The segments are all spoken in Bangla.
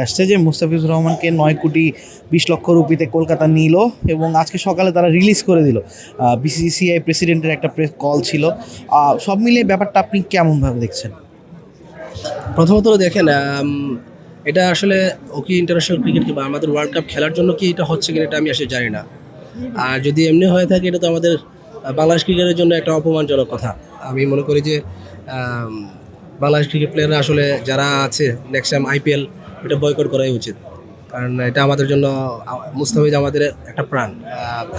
আসছে যে মুস্তাফিজুর রহমানকে 9,20,00,000 রুপিতে কলকাতা নিল এবং আজকে সকালে তারা রিলিজ করে দিল। বিসিসিআই প্রেসিডেন্টের একটা প্রেস কল ছিল। সব মিলিয়ে ব্যাপারটা আপনি কেমনভাবে দেখছেন? প্রথমত দেখেন, এটা আসলে ওকি ইন্টারন্যাশনাল ক্রিকেট কিংবা আমাদের ওয়ার্ল্ড কাপ খেলার জন্য কি এটা হচ্ছে কিনা এটা আমি আসলে জানি না। আর যদি এমনি হয়ে থাকে এটা তো আমাদের বাংলাদেশ ক্রিকেটের জন্য একটা অপমানজনক কথা। আমি মনে করি যে বাংলাদেশ ক্রিকেট প্লেয়াররা আসলে যারা আছে নেক্সট টাইম আইপিএল এটা বয়কট করাই উচিত, কারণ এটা আমাদের জন্য মুস্তাফিজ আমাদের একটা প্রাণ,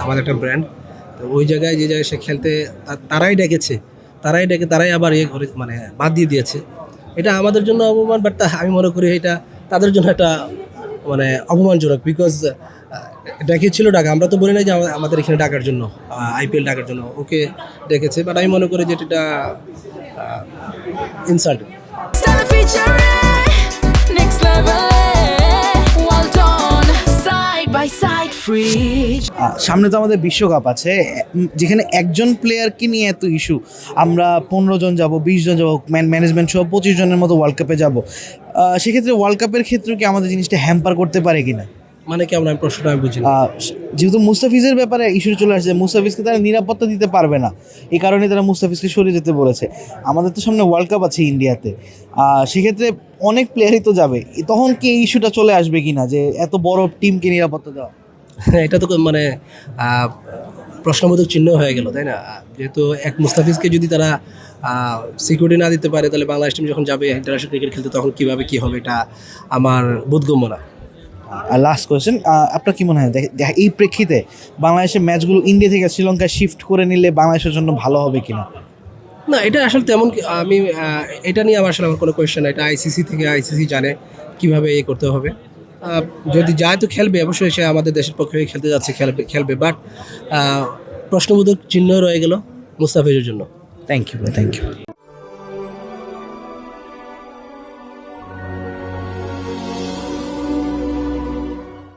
আমাদের একটা ব্র্যান্ড। তো ওই জায়গায় যে জায়গায় সে খেলতে তারাই ডেকেছে, তারাই আবার করে মানে বাদ দিয়ে দিয়েছে। এটা আমাদের জন্য অপমান, বাট আমি মনে করি এটা তাদের জন্য একটা মানে অপমানজনক, বিকজ ডেকেছিল ডাকা, আমরা তো বলি না যে আমাদের এখানে ডাকার জন্য, আইপিএল ডাকার জন্য ওকে ডেকেছে, বাট আমি মনে করি যে এটা ইনসাল্ট। সামনে তো আমাদের বিশ্বকাপ আছে, যেখানে একজন প্লেয়ারকে নিয়ে এত ইস্যু। আমরা 15 জন যাব, 20 জন যাব, ম্যানেজমেন্ট সহ 25 জনের মতো ওয়ার্ল্ড কাপে যাব। সেক্ষেত্রে ওয়ার্ল্ড কাপের ক্ষেত্রে কি আমাদের জিনিসটা হ্যাম্পার করতে পারে কিনা? মানে কেমন, আমি প্রশ্নটা আমি বুঝি না। যেহেতু মুস্তাফিজের ব্যাপারে ইস্যু চলে আসছে, মুস্তাফিজকে তারা নিরাপত্তা দিতে পারবে না, এই কারণে তারা মুস্তাফিজকে সরিয়ে যেতে বলেছে। আমাদের তো সামনে ওয়ার্ল্ড কাপ আছে ইন্ডিয়াতে, সেক্ষেত্রে অনেক প্লেয়ারই তো যাবে, তখন কি এই ইস্যুটা চলে আসবে কিনা যে এত বড় টিমকে নিরাপত্তা দেওয়া? এটা তো মানে প্রশ্নবোধক চিহ্ন হয়ে গেল, তাই না? যেহেতু এক মুস্তাফিজকে যদি তারা সিকিউরিটি না দিতে পারে, তাহলে বাংলাদেশ টিম যখন যাবে ইন্টারন্যাশনাল ক্রিকেট খেলতে তখন কীভাবে কী হবে, এটা আমার বোধগম্য না। আর লাস্ট কোয়েশ্চেন, আপনার কি মনে হয় এই প্রেক্ষিতে বাংলাদেশের ম্যাচগুলো ইন্ডিয়া থেকে শ্রীলঙ্কায় শিফট করে নিলে বাংলাদেশের জন্য ভালো হবে কিনা? না, এটা আসলে তেমন আমি এটা নিয়ে আমার আসলে আমার কোনো কোয়েশ্চেন না। এটা আইসিসি জানে কীভাবে করতে হবে। যদি যায় তো খেলবে, অবশ্যই সে আমাদের দেশের পক্ষে খেলতে যাচ্ছে, খেলবে, বাট প্রশ্নবোধক চিহ্ন রয়ে গেল মুস্তাফিজের জন্য। Thank you.